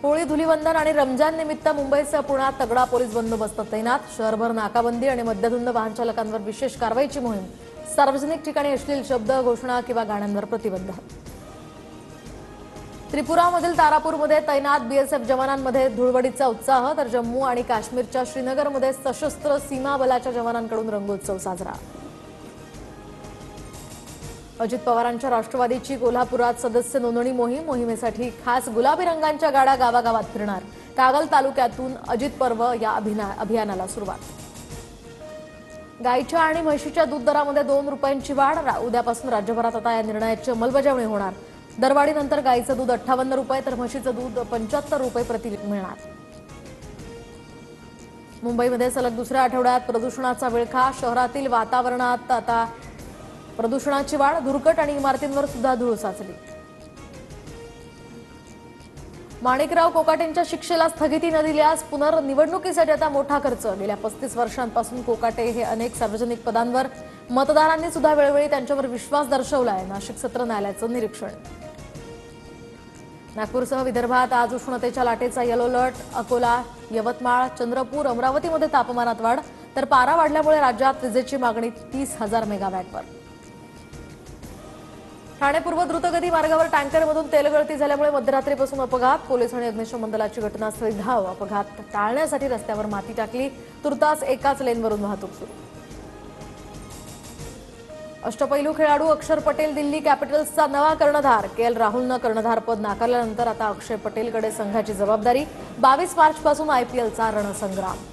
होळी, धुलीवंदन आणि रमजान निमित्त मुंबईसह पुण्यात तगडा पोलीस बंदोबस्त तैनात। शहरभर नाकाबंदी आणि मद्यधुंद वाहन चालकांवर विशेष कारवाईची मोहीम। सार्वजनिक ठिकाणी अश्लील शब्द, घोषणा किंवा गाण्यांवर प्रतिबंध। त्रिपुरामधील तारापूरमध्ये तैनात बीएसएफ जवानांमध्ये धुळवडीचा उत्साह, तर जम्मू आणि काश्मीरच्या श्रीनगरमध्ये सशस्त्र सीमा बलाच्या जवानांकडून रंगोत्सव साजरा। अजित पवारांच्या राष्ट्रवादीची कोल्हापुरात सदस्य नोंदणी मोहिमेसाठी खास गुलाबी रंगांच्या गाड्या गावागावात फिरणार। कागल तालुक्यातून अजित पर्व या अभियानाला सुरुवात। गायीच्या आणि म्हशीच्या दूध दरामध्ये 2 रुपयांची वाढ। उद्यापासून राज्यभरात आता या निर्णयाची अंमलबजावणी होणार। दरवाढीनंतर गायीचं दूध 58 रुपये तर म्हशीचं दूध 75 रुपये प्रति लिटर मिळणार। मुंबईमध्ये सलग दुसऱ्या आठवड्यात प्रदूषणाचा विळखा। शहरातील वातावरणात आता प्रदूषणाची वाढ, धुरकट आणि इमारतींवर सुद्धा धूळ साचली। माणिकराव कोकाटेंच्या शिक्षेला स्थगिती न दिल्यास पुनर्निवडणुकीसाठी आता मोठा खर्च। गेल्या 35 वर्षांपासून कोकाटे हे अनेक सार्वजनिक पदांवर, मतदारांनी सुद्धा वेळोवेळी त्यांच्यावर विश्वास दर्शवलाय। नाशिक सत्र न्यायालयाचं निरीक्षण। नागपूरसह विदर्भात आज उष्णतेच्या लाटेचा येलो अलर्ट। अकोला, यवतमाळ, चंद्रपूर, अमरावतीमध्ये तापमानात वाढ, तर पारा वाढल्यामुळे राज्यात विजेची मागणी 30,000 मेगावॅटवर। ठाणे पूर्व द्रुतगती मार्गावर टँकरमधून तेलगळती झाल्यामुळे मध्यरात्रीपासून अपघात। पोलीस आणि अग्निशमन दलाची घटनास्थळी धाव। अपघात टाळण्यासाठी रस्त्यावर माती टाकली, तुर्तास एकाच लेनवरून वाहतूक सुरू। अष्टपैलू खेळाडू अक्षर पटेल दिल्ली कॅपिटल्सचा नवा कर्णधार। केएल राहुलनं कर्णधारपद नाकारल्यानंतर आता अक्षय पटेलकडे संघाची जबाबदारी। 22 मार्चपासून आयपीएलचा रणसंग्राम।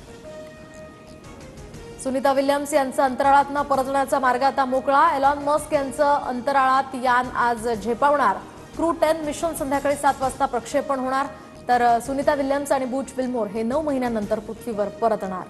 सुनीता विल्यम्स यांचा अंतराळात न परतण्याचा मार्ग आता मोकळा। एलॉन मस्क यांचं अंतराळात यान आज झेपावणार। क्रू 10 मिशन संध्याकाळी 7 वाजता प्रक्षेपण होणार, तर सुनीता विल्यम्स आणि बुच विल्मोर हे 9 महिन्यांनंतर पृथ्वीवर परतणार।